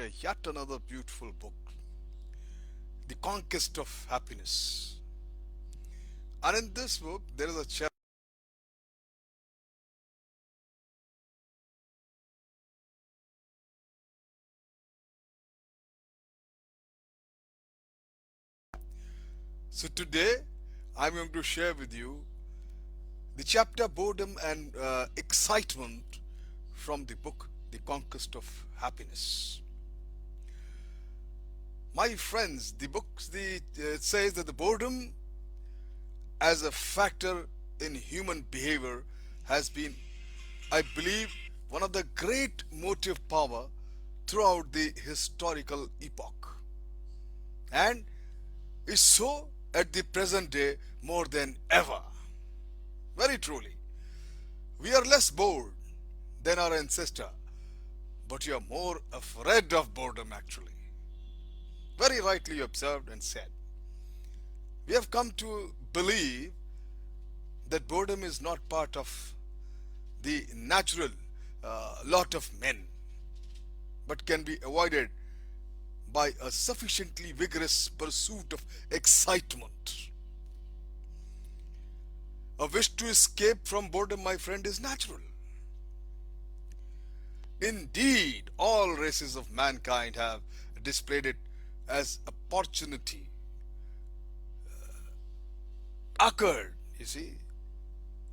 yet another beautiful book, The Conquest of Happiness. And in this book, there is a chapter. So today, I'm going to share with you the chapter Boredom and Excitement from the book, The Conquest of Happiness. My friends, it says that the boredom as a factor in human behavior has been, I believe, one of the great motive power throughout the historical epoch, and is so at the present day more than ever. Very truly, we are less bored than our ancestor, but you are more afraid of boredom actually. Very rightly observed and said. We have come to believe that boredom is not part of the natural lot of men, but can be avoided by a sufficiently vigorous pursuit of excitement. A wish to escape from boredom, my friend, is natural. Indeed, all races of mankind have displayed it as opportunity occurred, you see,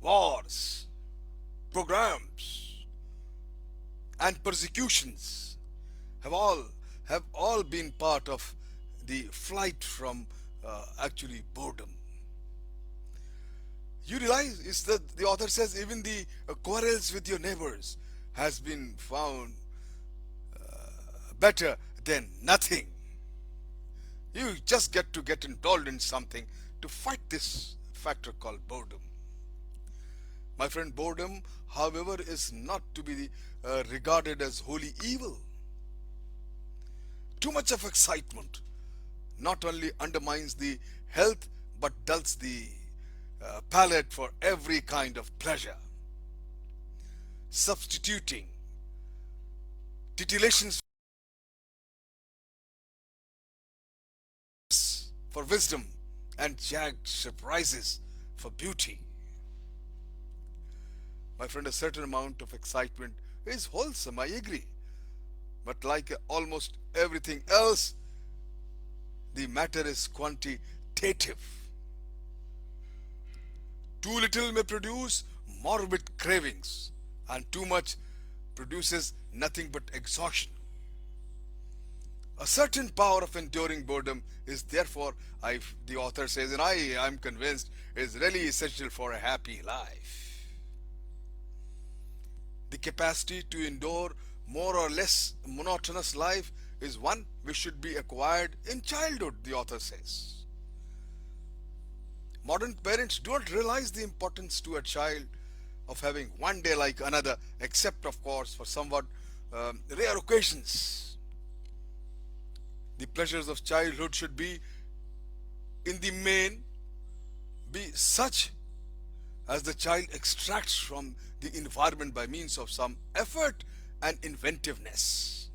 wars, programs, and persecutions have all have all been part of the flight from actually boredom. You realize is that the author says even the quarrels with your neighbors has been found better than nothing. You just get involved in something to fight this factor called boredom. My friend, boredom, however, is not to be regarded as wholly evil. Too much of excitement not only undermines the health but dulls the palate for every kind of pleasure, substituting titillations for wisdom and jagged surprises for beauty. My friend, a certain amount of excitement is wholesome, I agree. But like almost everything else, the matter is quantitative. Too little may produce morbid cravings, and too much produces nothing but exhaustion. A certain power of enduring boredom is therefore, the author says, and I am convinced, is really essential for a happy life. The capacity to endure more or less monotonous life is one which should be acquired in childhood, the author says. Modern parents don't realize the importance to a child of having one day like another, except, of course, for somewhat rare occasions. The pleasures of childhood should be, in the main, be such as the child extracts from the environment by means of some effort and inventiveness.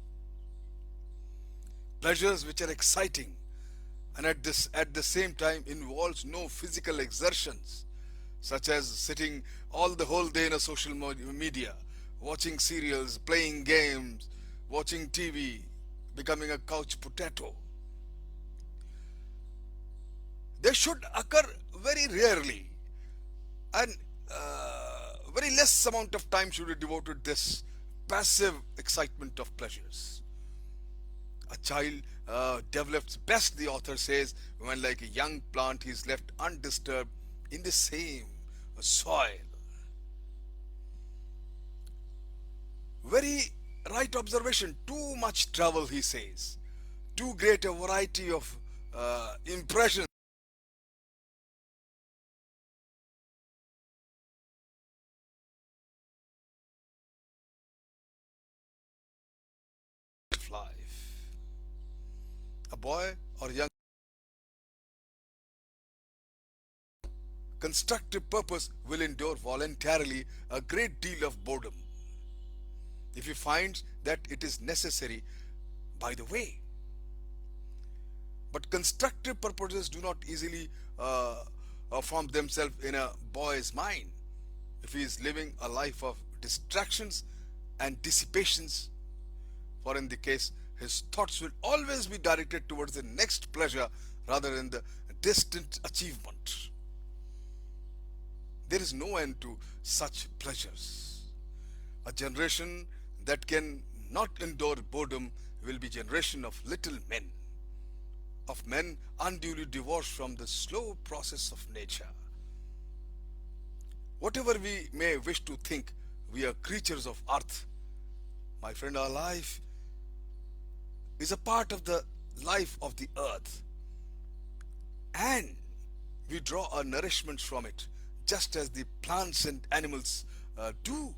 Pleasures which are exciting and at the same time involves no physical exertions, such as sitting all the whole day in a social media, watching serials, playing games, watching TV, becoming a couch potato. They should occur very rarely, and very less amount of time should be devoted to this passive excitement of pleasures. A child develops best, the author says, when like a young plant he is left undisturbed in the same soil. Very right observation. Too much travel, he says. Too great a variety of impressions of life. A boy or young constructive purpose will endure voluntarily a great deal of boredom if he finds that it is necessary, by the way. But constructive purposes do not easily form themselves in a boy's mind. If he is living a life of distractions and dissipations, for in the case, his thoughts will always be directed towards the next pleasure rather than the distant achievement. There is no end to such pleasures. A generation that can not endure boredom will be generation of little men, of men unduly divorced from the slow process of nature. Whatever we may wish to think, we are creatures of earth. My friend, our life is a part of the life of the earth, and we draw our nourishment from it, just as the plants and animals do.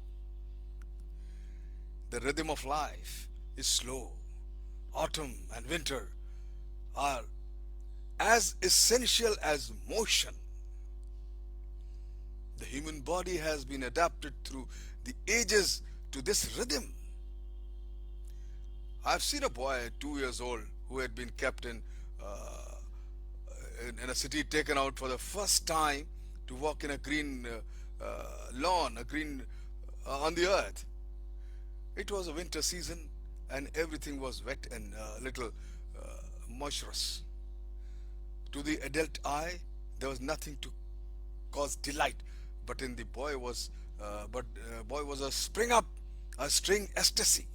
The rhythm of life is slow. Autumn and winter are as essential as motion. The human body has been adapted through the ages to this rhythm. I've seen a boy 2 years old who had been kept in a city, taken out for the first time to walk in a green lawn, a green on the earth. It was a winter season and everything was wet and a little moisturous. To the adult eye, there was nothing to cause delight, but in the boy was, boy was a spring up, a string ecstasy.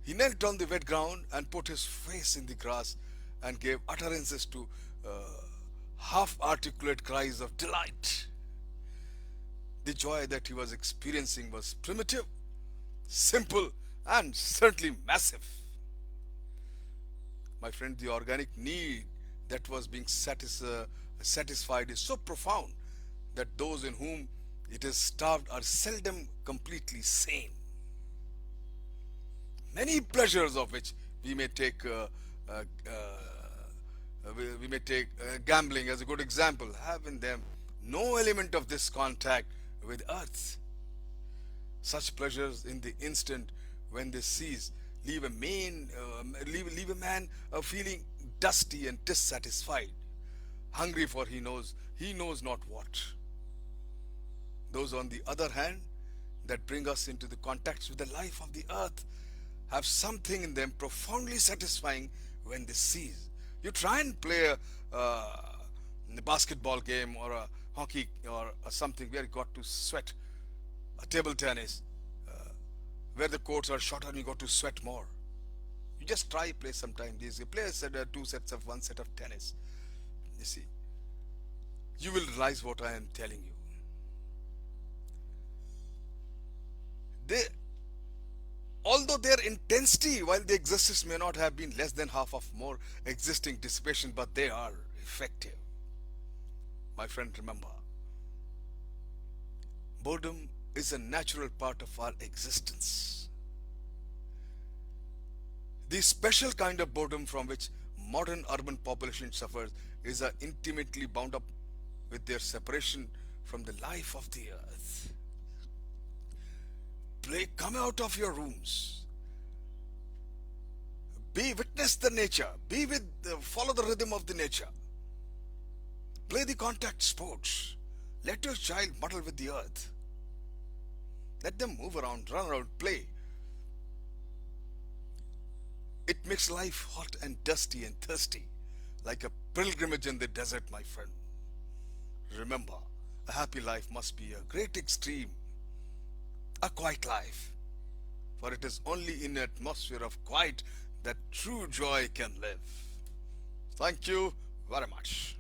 He knelt on the wet ground and put his face in the grass and gave utterances to half-articulate cries of delight. The joy that he was experiencing was primitive, simple, and certainly massive. My friend, the organic need that was being satisfied is so profound that those in whom it is starved are seldom completely sane. Many pleasures of which we may take gambling as a good example, have in them no element of this contact with earth. Such pleasures in the instant when they cease leave a man feeling dusty and dissatisfied, hungry for he knows not what. Those on the other hand that bring us into the contact with the life of the earth have something in them profoundly satisfying when they cease. You try and play a basketball game or a hockey or something where you got to sweat, a table tennis, where the courts are shorter and you got to sweat more. You just try play sometime. These players said 2 sets of 1 set of tennis. You see, you will realize what I am telling you. Although their intensity while they existed may not have been less than half of more existing dissipation, but they are effective. My friend, remember, boredom is a natural part of our existence. The special kind of boredom from which modern urban population suffers is intimately bound up with their separation from the life of the earth. Come out of your rooms. Witness the nature. Follow the rhythm of the nature. Play the contact sports. Let your child muddle with the earth. Let them move around, run around, play. It makes life hot and dusty and thirsty, like a pilgrimage in the desert, my friend. Remember, a happy life must be a great extreme, a quiet life, for it is only in an atmosphere of quiet that true joy can live. Thank you very much.